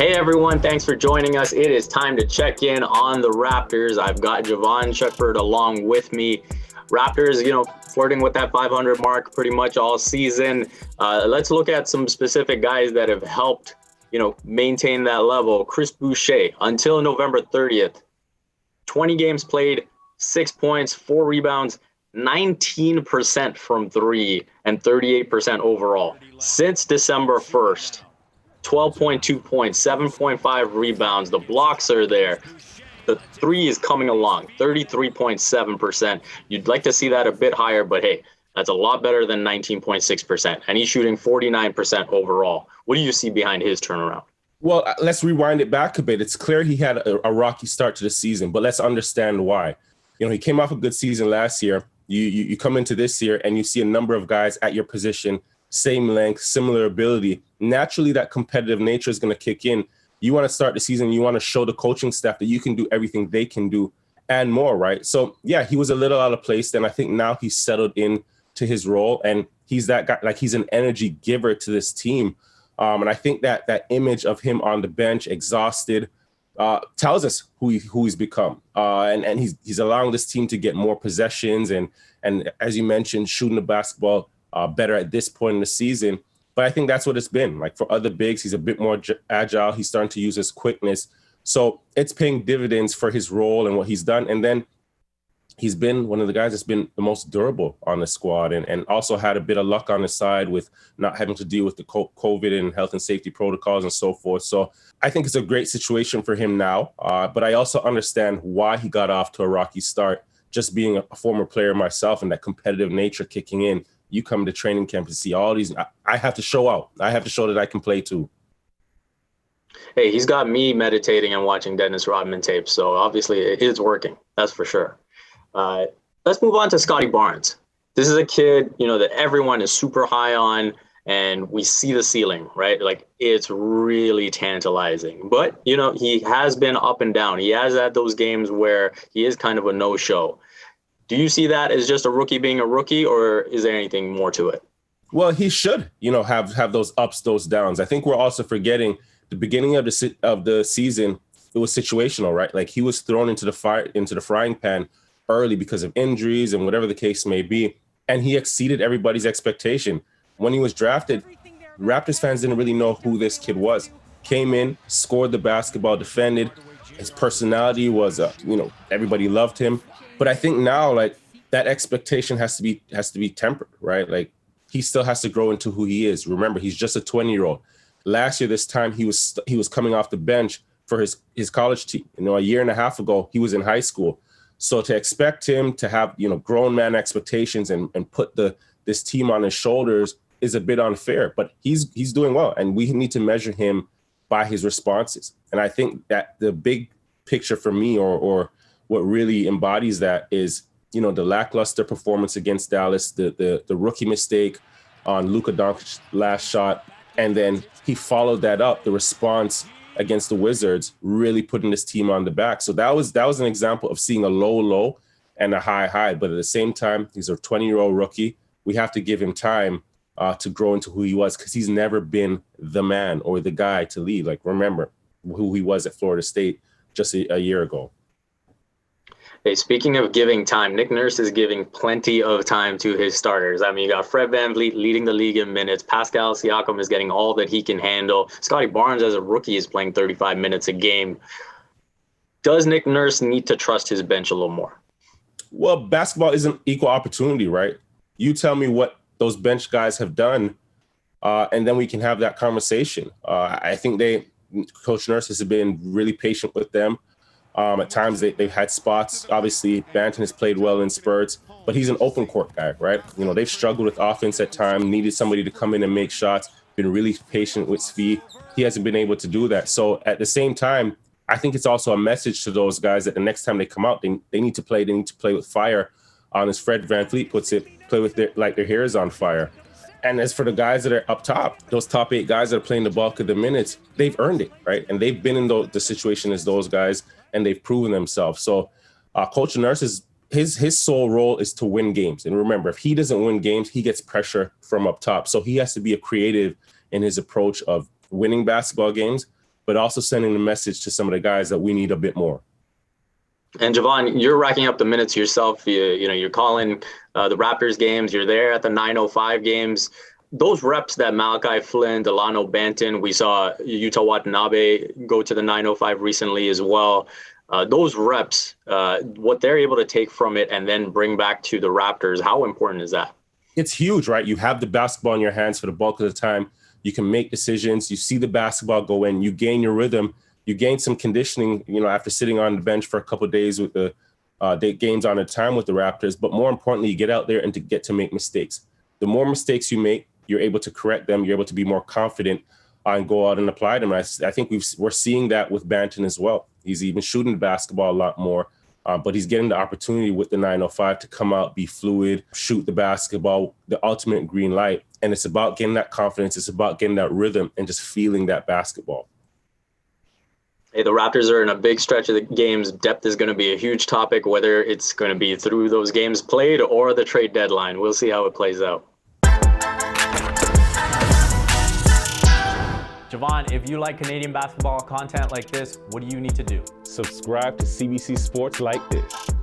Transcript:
Hey everyone, thanks for joining us. It is time to check in on the Raptors. I've got Jevohn Shepherd along with me. Raptors, flirting with that 500 mark pretty much all season. Let's look at some specific guys that have helped, maintain that level. Chris Boucher, until November 30th, 20 games played, 6 points, 4 rebounds, 19% from three, and 38% overall. Since December 1st, 12.2 points, 7.5 rebounds. The blocks are there. The three is coming along, 33.7%. You'd like to see that a bit higher, but hey, that's a lot better than 19.6%. And he's shooting 49% overall. What do you see behind his turnaround? Well, let's rewind it back a bit. It's clear he had a rocky start to the season, but let's understand why. He came off a good season last year. You come into this year and you see a number of guys at your position, same length, similar ability. Naturally, that competitive nature is going to kick in. You want to start the season. You want to show the coaching staff that you can do everything they can do and more, right? So, yeah, he was a little out of place. And I think now he's settled in to his role. And he's that guy, like he's an energy giver to this team. And I think that image of him on the bench, exhausted, tells us who he's become. And he's allowing this team to get more possessions. And as you mentioned, shooting the basketball better at this point in the season. But I think that's what it's been. Like for other bigs, he's a bit more agile. He's starting to use his quickness. So it's paying dividends for his role and what he's done. And then he's been one of the guys that's been the most durable on the squad and also had a bit of luck on his side with not having to deal with the COVID and health and safety protocols and so forth. So I think it's a great situation for him now. But I also understand why he got off to a rocky start. Just being a former player myself and that competitive nature kicking in. You come to training camp to see all these. I have to show out. I have to show that I can play too. Hey, he's got me meditating and watching Dennis Rodman tapes. So obviously it is working. That's for sure. Let's move on to Scotty Barnes. This is a kid, that everyone is super high on, and we see the ceiling, right? Like it's really tantalizing. But, he has been up and down. He has had those games where he is kind of a no-show. Do you see that as just a rookie being a rookie, or is there anything more to it? Well, he should, have those ups, those downs. I think we're also forgetting the beginning of the season. It was situational, right? Like he was thrown into the frying pan early because of injuries and whatever the case may be, and he exceeded everybody's expectation. When he was drafted, Raptors fans didn't really know who this kid was. Came in, scored the basketball, defended. His personality was, everybody loved him. But I think now, like that expectation has to be tempered, right? Like he still has to grow into who he is. Remember, he's just a 20-year-old. Last year, this time he was coming off the bench for his college team. A year and a half ago, he was in high school. So to expect him to have grown man expectations and put this team on his shoulders is a bit unfair. But he's doing well, and we need to measure him by his responses. And I think that the big picture for me, or what really embodies that is, the lackluster performance against Dallas, the rookie mistake on Luka Doncic's last shot. And then he followed that up, the response against the Wizards, really putting this team on the back. So that was an example of seeing a low and a high. But at the same time, he's a 20-year-old rookie. We have to give him time to grow into who he was, because he's never been the man or the guy to lead. Like, remember who he was at Florida State just a year ago. Hey, speaking of giving time, Nick Nurse is giving plenty of time to his starters. I mean, you got Fred VanVleet leading the league in minutes. Pascal Siakam is getting all that he can handle. Scottie Barnes, as a rookie, is playing 35 minutes a game. Does Nick Nurse need to trust his bench a little more? Well, basketball isn't equal opportunity, right? You tell me what those bench guys have done, and then we can have that conversation. I think Coach Nurse has been really patient with them. At times they've had spots. Obviously, Banton has played well in spurts, but he's an open court guy, right? They've struggled with offense at times, needed somebody to come in and make shots, been really patient with speed. He hasn't been able to do that. So at the same time, I think it's also a message to those guys that the next time they come out, they need to play. They need to play with fire. As Fred VanVleet puts it, play with their hair is on fire. And as for the guys that are up top, those top 8 guys that are playing the bulk of the minutes, they've earned it, right? And they've been in the situation as those guys, and they've proven themselves. So Coach Nurse, his sole role is to win games. And remember, if he doesn't win games, he gets pressure from up top. So he has to be a creative in his approach of winning basketball games, but also sending the message to some of the guys that we need a bit more. And Jevohn, you're racking up the minutes yourself. You're calling the Raptors games. You're there at the 9:05 games. Those reps that Malachi Flynn, Delano Banton, we saw Yuta Watanabe go to the 9:05 recently as well. Those reps, what they're able to take from it and then bring back to the Raptors, how important is that? It's huge, right? You have the basketball in your hands for the bulk of the time. You can make decisions. You see the basketball go in. You gain your rhythm. You gain some conditioning, after sitting on the bench for a couple of days with the games on a time with the Raptors. But more importantly, you get out there and get to make mistakes. The more mistakes you make, you're able to correct them. You're able to be more confident and go out and apply them. I think we're seeing that with Banton as well. He's even shooting the basketball a lot more, but he's getting the opportunity with the 9:05 to come out, be fluid, shoot the basketball, the ultimate green light. And it's about getting that confidence. It's about getting that rhythm and just feeling that basketball. Hey, the Raptors are in a big stretch of the games. Depth is going to be a huge topic, whether it's going to be through those games played or the trade deadline. We'll see how it plays out. Jevohn, if you like Canadian basketball content like this, what do you need to do? Subscribe to CBC Sports Like This.